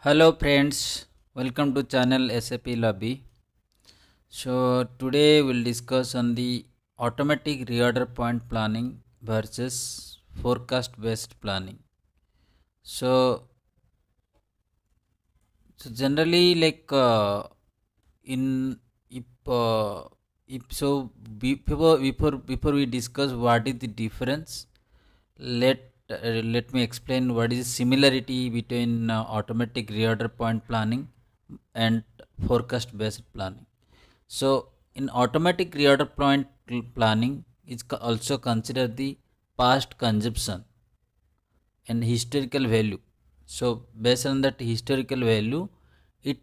Hello friends, welcome to channel SAP Lobby. So today we'll discuss on the automatic reorder point planning versus forecast based planning. So, generally in if if so before we discuss what is the difference, let let me explain what is the similarity between automatic reorder point planning and forecast based planning. So in automatic reorder point planning is also consider the past consumption and historical value. So based on that historical value, it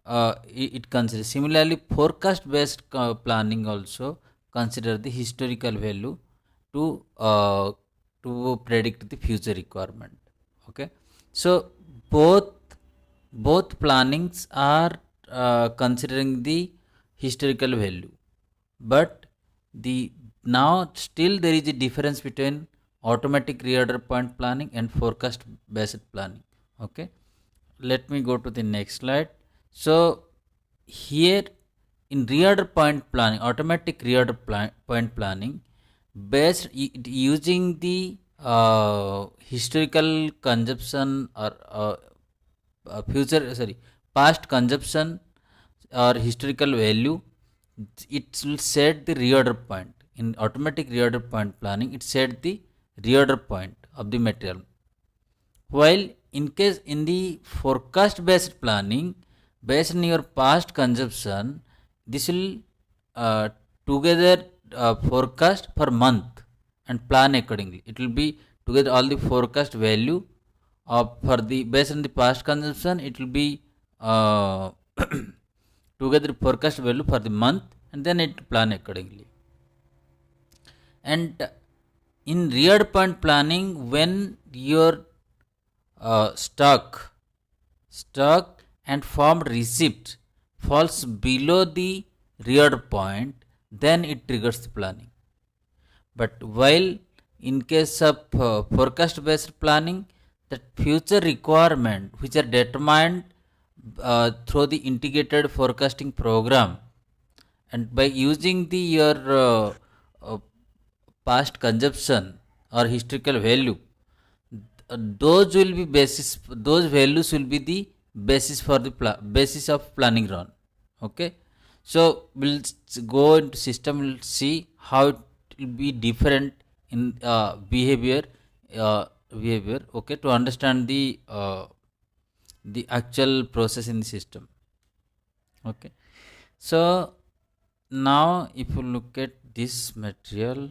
it considers. Similarly, forecast based planning also consider the historical value to to predict the future requirement. Okay, so both both plannings are considering the historical value, but the now still there is a difference between automatic reorder point planning and forecast based planning. Okay, let me go to the next slide. So here in reorder point planning, automatic reorder point planning based using the historical consumption or future sorry past consumption or historical value, it will set the reorder point. In automatic reorder point planning, it set the reorder point of the material, while in case in the forecast based planning, based on your past consumption, this will uh, together forecast per month and plan accordingly. It will be together all the forecast value of for the based on the past consumption. It will be uh, together forecast value for the month, and then it plan accordingly. And in real point planning, when your stock and formed receipt falls below the real point, then it triggers the planning. But while in case of forecast based planning, that future requirement which are determined through the integrated forecasting program, and by using the your uh, past consumption or historical value, those will be basis, those values will be the basis for the basis of planning run. Okay, so we'll go into system, we'll see how it will be different in behavior. Okay, to understand the actual process in the system. Okay, so now if you look at this material,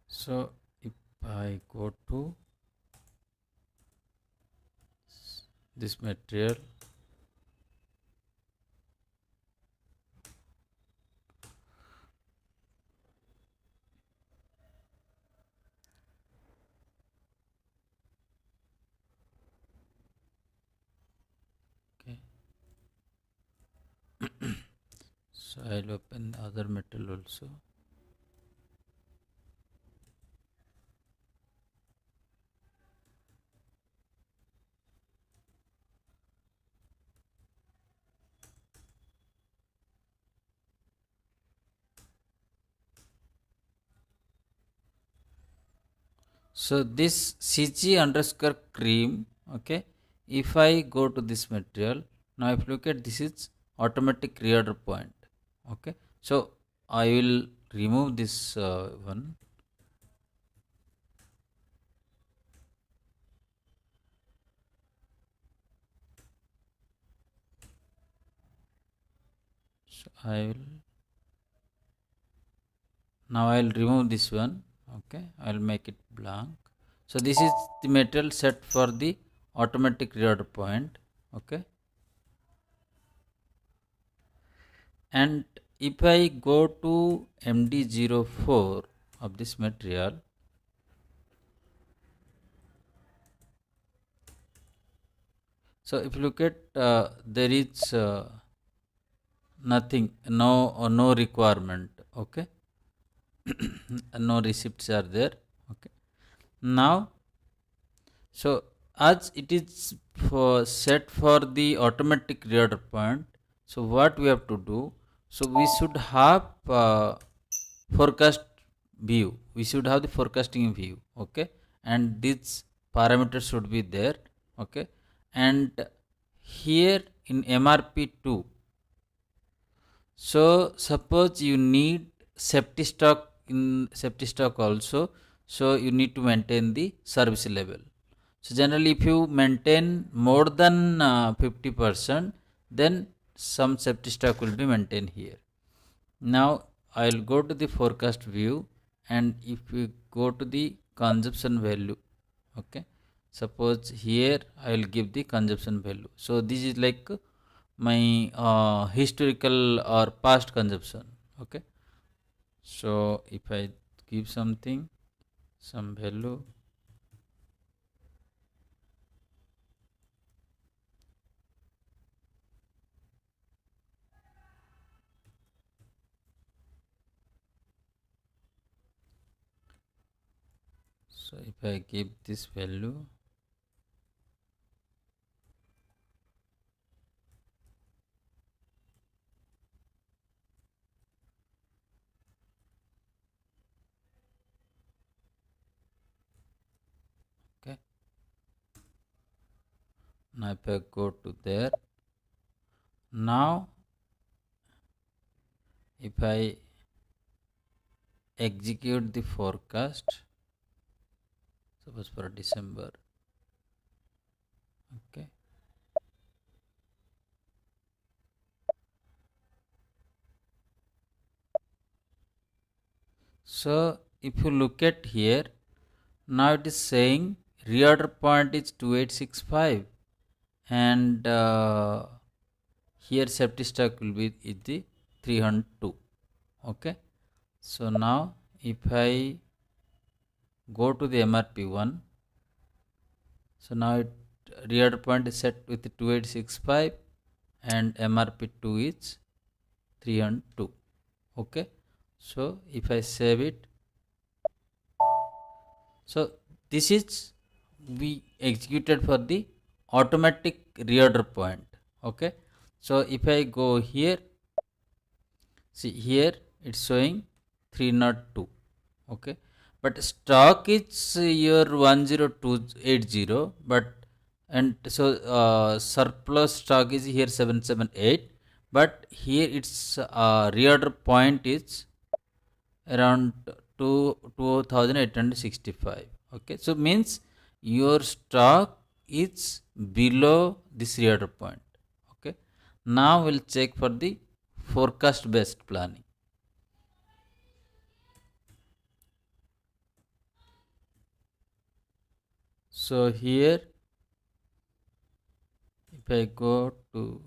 so if I go to this material, okay, so I'll open other material also. So this CG underscore cream, okay, if I go to this material, now if you look at, this is automatic reorder point. Okay, so I will remove this one. So now I will remove this one. Okay, I will make it blank. So this is the material set for the automatic reorder point. Okay, and if I go to MD04 of this material, so if you look at there is nothing, no requirement. Okay, no receipts are there. Okay, now so as it is set for the automatic reorder point, so what we have to do, so we should have forecast view, we should have the forecasting view. Okay, and these parameters should be there. Okay, and here in MRP2, so suppose you need safety stock in safety stock also, so you need to maintain the service level. So generally if you maintain more than 50%, then some safety stock will be maintained here. Now I will go to the forecast view, and if we go to the consumption value, okay, suppose here I will give the consumption value. So this is like my historical or past consumption. Okay, so if I give something, some value, so if I give this value, okay, now if I go to there, now if I execute the forecast, suppose for December, okay, so if you look at here, now it is saying reorder point is 2865, and here safety stock will be the 302. Okay, so now if I go to the MRP1, so now reorder point is set with 2865 and MRP2 is 302. Okay, so if I save it, so this is we executed for the automatic reorder point. Okay, so if I go here, see here it's showing 302. Okay, but stock is your 10280, but and so surplus stock is here 778, but here its reorder point is around 2865. Okay, so means your stock is below this reorder point. Okay, now we'll check for the forecast based planning. So here if I go to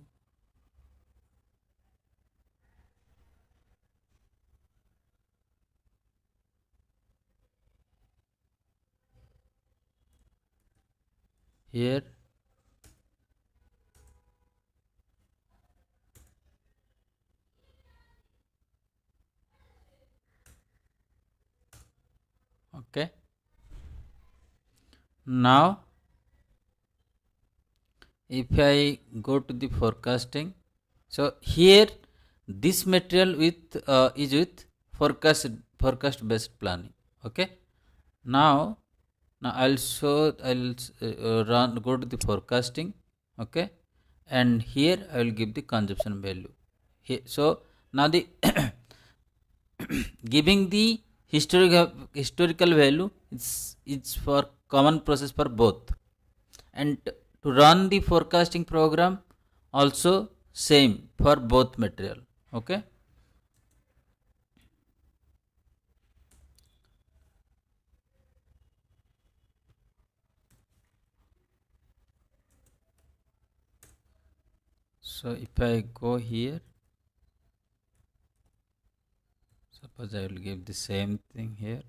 here, okay, now if I go to the forecasting, so here this material with is with forecast based planning. Okay, now I'll go to the forecasting. Okay, and here I will give the consumption value here. So now the giving the historical value is for common process for both, and to run the forecasting program also same for both material. Okay, So if I go here, suppose I will give the same thing here.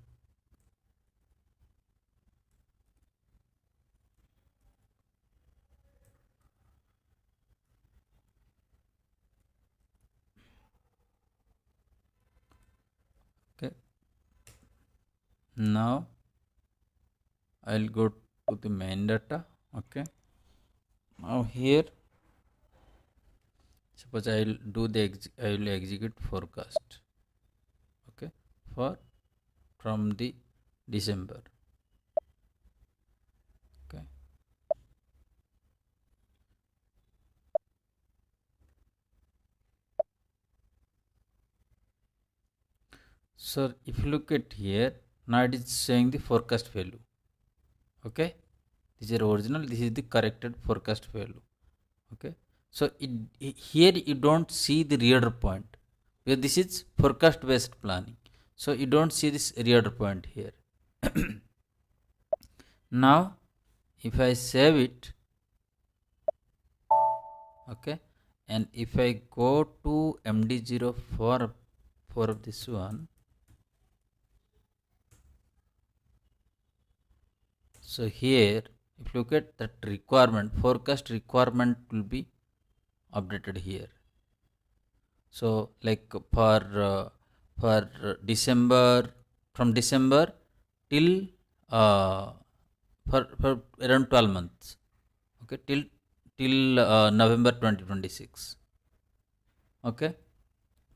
Okay, now I'll go to the main data. Okay, now here suppose I will do the I will execute forecast. Okay, for from the December. Okay, so if you look at here, now it is showing the forecast value. Okay, this is original, this is the corrected forecast value. Okay, so here you don't see the reorder point, because this is forecast based planning, so you don't see this reorder point here. Now if I save it, okay, and if I go to MD04 for this one, so here if you look at that requirement, forecast requirement will be updated here. So like for December, from December till for around 12 months, okay, till November 2026. Okay,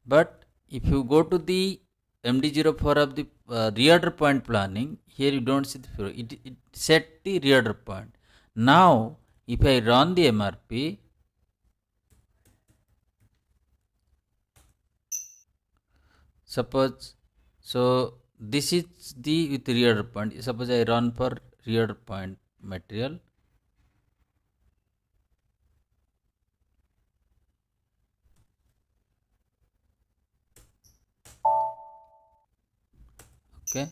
but if you go to the MD04 of the reorder point planning, here you don't see the it set the reorder point. Now if I run the MRP, suppose, so this is the with reorder point. Suppose I run for reorder point material. Okay,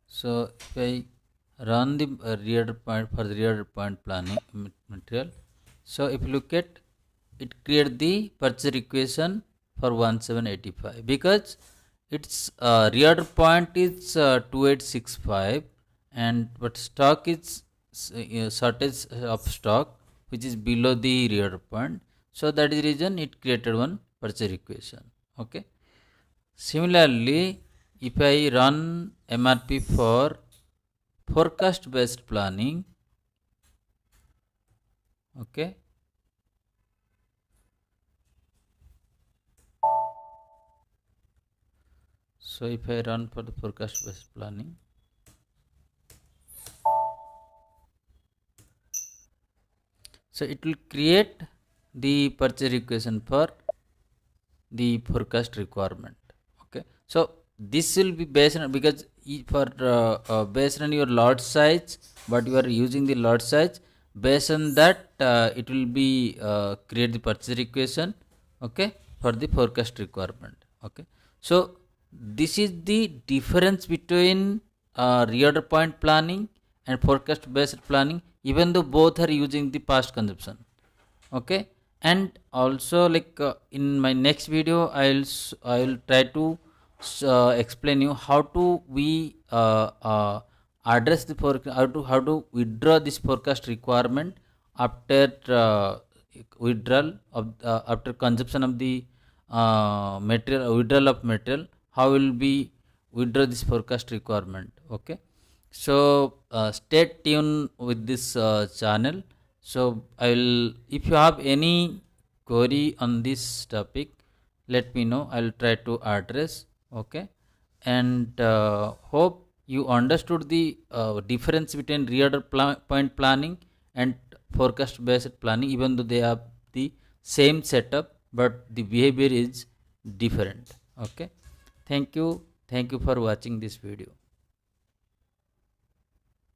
so if I run the reorder point for the reorder point planning material, so if you look at it, create the purchase equation for 1785, because its reorder point is 2865, and but stock is shortage of stock which is below the reorder point, so that is the reason it created one purchase equation. Okay, similarly if I run MRP for forecast based planning, okay, so if I run for the forecast based planning, so it will create the purchase equation for the forecast requirement. Okay, so this will be based on, because for based on your lot size, but you are using the lot size, based on that it will be create the purchase equation, okay, for the forecast requirement. Okay, so this is the difference between reorder point planning and forecast based planning, even though both are using the past consumption. Okay, and also like in my next video I will try to explain you how to we address the how to withdraw this forecast requirement after withdrawal of after consumption of the material, withdrawal of material, how will be withdraw this forecast requirement. Okay, so stay tuned with this channel. So I will, if you have any query on this topic, let me know, I will try to address. Okay, and hope you understood the difference between reorder point planning and forecast based planning, even though they have the same setup but the behavior is different. Okay, thank you for watching this video.